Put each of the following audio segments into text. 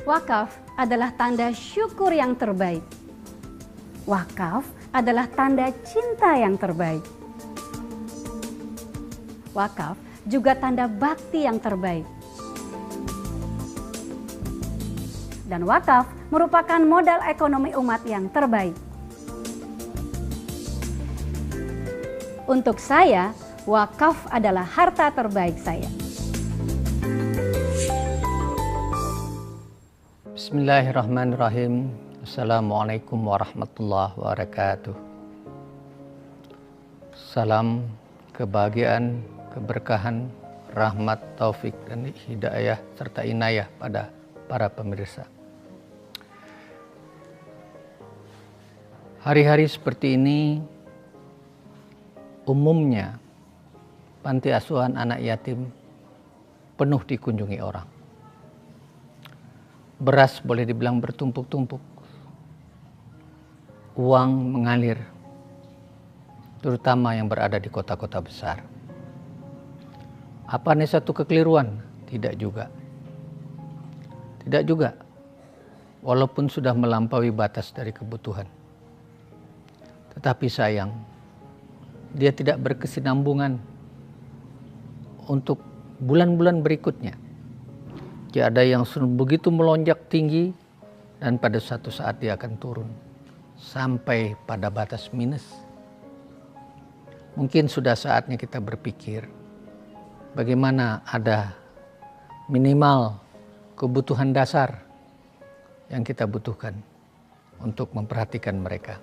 Wakaf adalah tanda syukur yang terbaik. Wakaf adalah tanda cinta yang terbaik. Wakaf juga tanda bakti yang terbaik. Dan wakaf merupakan modal ekonomi umat yang terbaik. Untuk saya, wakaf adalah harta terbaik saya. Bismillahirrahmanirrahim. Assalamualaikum warahmatullahi wabarakatuh. Salam kebahagiaan, keberkahan, rahmat, taufik, dan hidayah serta inayah pada para pemirsa. Hari-hari seperti ini umumnya panti asuhan anak yatim penuh dikunjungi orang. Beras boleh dibilang bertumpuk-tumpuk. Uang mengalir, terutama yang berada di kota-kota besar. Apa ini satu kekeliruan? Tidak juga. Tidak juga. Walaupun sudah melampaui batas dari kebutuhan. Tetapi sayang, dia tidak berkesinambungan untuk bulan-bulan berikutnya. Jadi ada yang begitu melonjak tinggi dan pada suatu saat dia akan turun sampai pada batas minus. Mungkin sudah saatnya kita berpikir bagaimana ada minimal kebutuhan dasar yang kita butuhkan untuk memperhatikan mereka.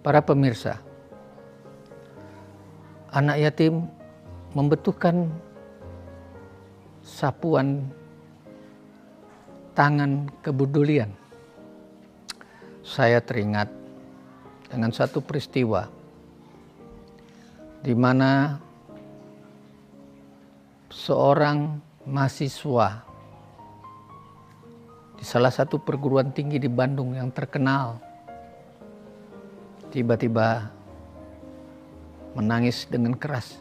Para pemirsa, anak yatim membutuhkan sapuan tangan kepedulian. Saya teringat dengan satu peristiwa di mana seorang mahasiswa di salah satu perguruan tinggi di Bandung yang terkenal tiba-tiba menangis dengan keras,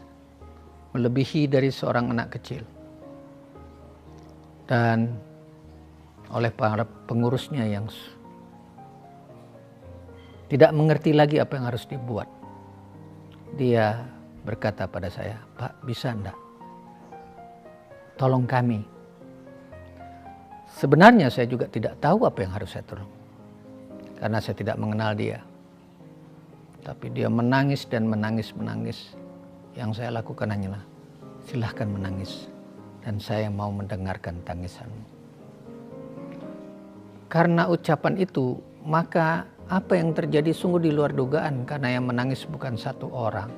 melebihi dari seorang anak kecil. Dan oleh para pengurusnya yang tidak mengerti lagi apa yang harus dibuat, dia berkata pada saya, "Pak, bisa enggak? Tolong kami." Sebenarnya saya juga tidak tahu apa yang harus saya tolong, karena saya tidak mengenal dia. Tapi dia menangis dan menangis. Yang saya lakukan hanyalah, silahkan menangis. Dan saya mau mendengarkan tangisanmu. Karena ucapan itu, maka apa yang terjadi sungguh di luar dugaan. Karena yang menangis bukan satu orang,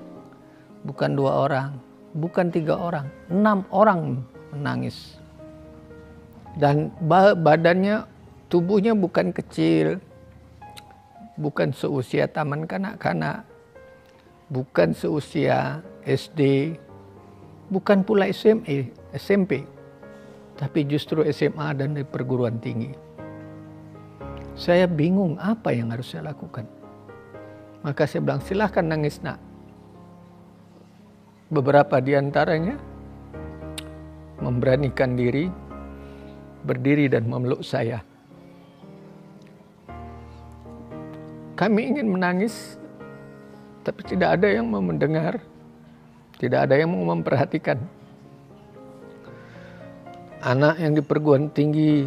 bukan dua orang, bukan tiga orang, 6 orang menangis. Dan badannya, tubuhnya bukan kecil, bukan seusia taman kanak-kanak, bukan seusia SD, bukan pula SMP, tapi justru SMA dan di perguruan tinggi. Saya bingung apa yang harus saya lakukan. Maka saya bilang, silahkan nangis nak. Beberapa di antaranya memberanikan diri, berdiri dan memeluk saya. Kami ingin menangis, tapi tidak ada yang mau mendengar, tidak ada yang mau memperhatikan. Anak yang di perguruan tinggi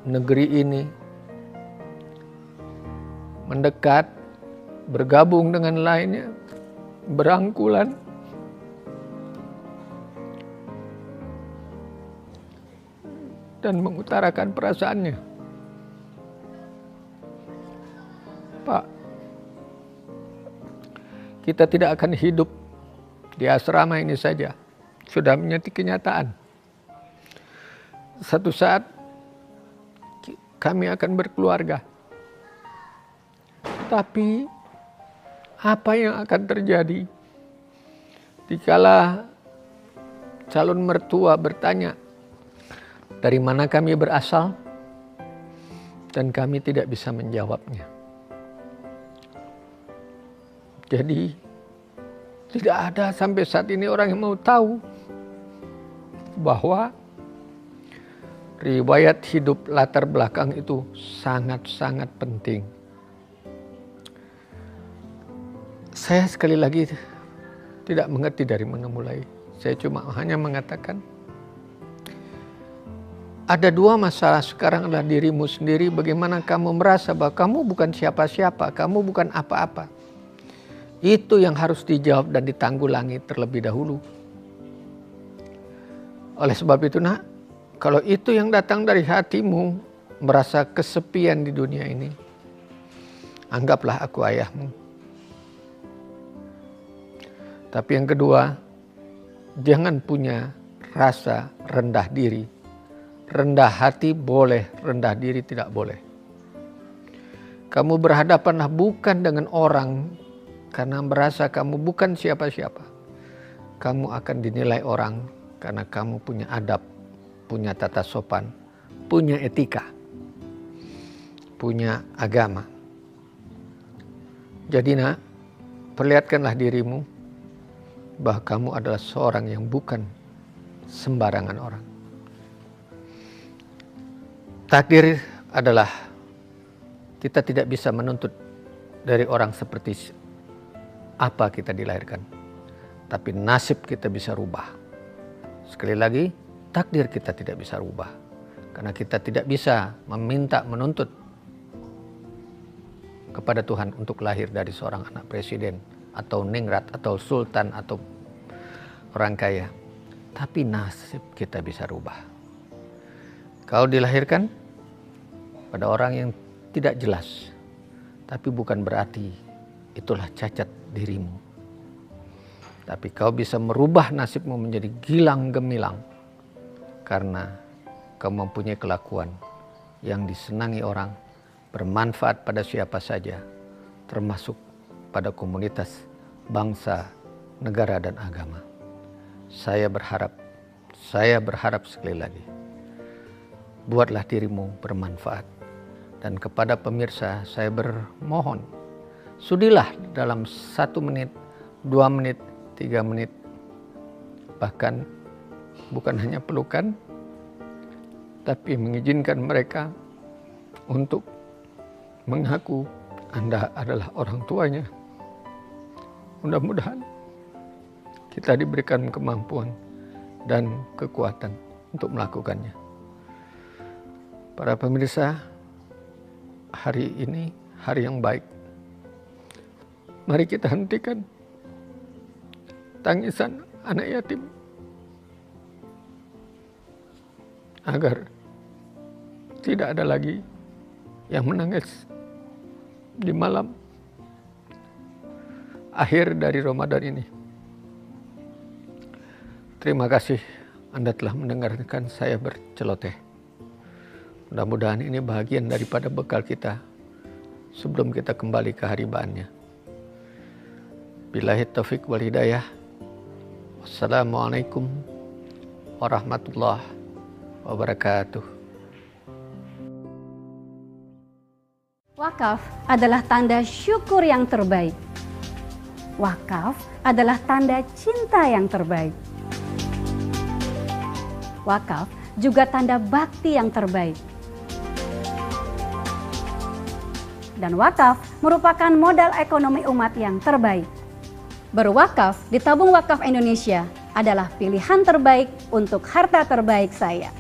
negeri ini mendekat, bergabung dengan lainnya, berangkulan. Dan mengutarakan perasaannya. Pak, kita tidak akan hidup di asrama ini saja. Sudah menjadi kenyataan. Satu saat kami akan berkeluarga. Tapi apa yang akan terjadi dikala calon mertua bertanya, dari mana kami berasal? Dan kami tidak bisa menjawabnya. Jadi tidak ada sampai saat ini orang yang mau tahu bahwa riwayat hidup latar belakang itu sangat-sangat penting. Saya sekali lagi tidak mengerti dari mana mulai. Saya cuma hanya mengatakan, ada dua masalah sekarang adalah dirimu sendiri, bagaimana kamu merasa bahwa kamu bukan siapa-siapa, kamu bukan apa-apa. Itu yang harus dijawab dan ditanggulangi terlebih dahulu. Oleh sebab itu nak, kalau itu yang datang dari hatimu, merasa kesepian di dunia ini, anggaplah aku ayahmu. Tapi yang kedua, jangan punya rasa rendah diri. Rendah hati boleh, rendah diri tidak boleh. Kamu berhadapanlah bukan dengan orang karena merasa kamu bukan siapa-siapa. Kamu akan dinilai orang karena kamu punya adab, punya tata sopan, punya etika, punya agama. Jadi nak, perlihatkanlah dirimu bahwa kamu adalah seorang yang bukan sembarangan orang. Takdir adalah kita tidak bisa menuntut dari orang seperti apa kita dilahirkan. Tapi nasib kita bisa rubah. Sekali lagi, takdir kita tidak bisa rubah. Karena kita tidak bisa meminta, menuntut kepada Tuhan untuk lahir dari seorang anak presiden, atau ningrat, atau sultan, atau orang kaya. Tapi nasib kita bisa rubah. Kau dilahirkan pada orang yang tidak jelas, tapi bukan berarti itulah cacat dirimu. Tapi kau bisa merubah nasibmu menjadi gilang gemilang karena kau mempunyai kelakuan yang disenangi orang, bermanfaat pada siapa saja, termasuk pada komunitas, bangsa, negara, dan agama. Saya berharap sekali lagi, buatlah dirimu bermanfaat. Dan kepada pemirsa saya bermohon, sudilah dalam 1 menit, 2 menit, 3 menit, bahkan bukan hanya pelukan, tapi mengizinkan mereka untuk mengaku Anda adalah orang tuanya. Mudah-mudahan kita diberikan kemampuan dan kekuatan untuk melakukannya. Para pemirsa, hari ini hari yang baik. Mari kita hentikan tangisan anak yatim agar tidak ada lagi yang menangis di malam akhir dari Ramadan ini. Terima kasih Anda telah mendengarkan saya berceloteh. Mudah-mudahan ini bagian daripada bekal kita sebelum kita kembali ke haribaannya. Billahi taufik wal hidayah. Wassalamualaikum warahmatullahi wabarakatuh. Wakaf adalah tanda syukur yang terbaik. Wakaf adalah tanda cinta yang terbaik. Wakaf juga tanda bakti yang terbaik. Dan wakaf merupakan modal ekonomi umat yang terbaik. Berwakaf di Tabung Wakaf Indonesia adalah pilihan terbaik untuk harta terbaik saya.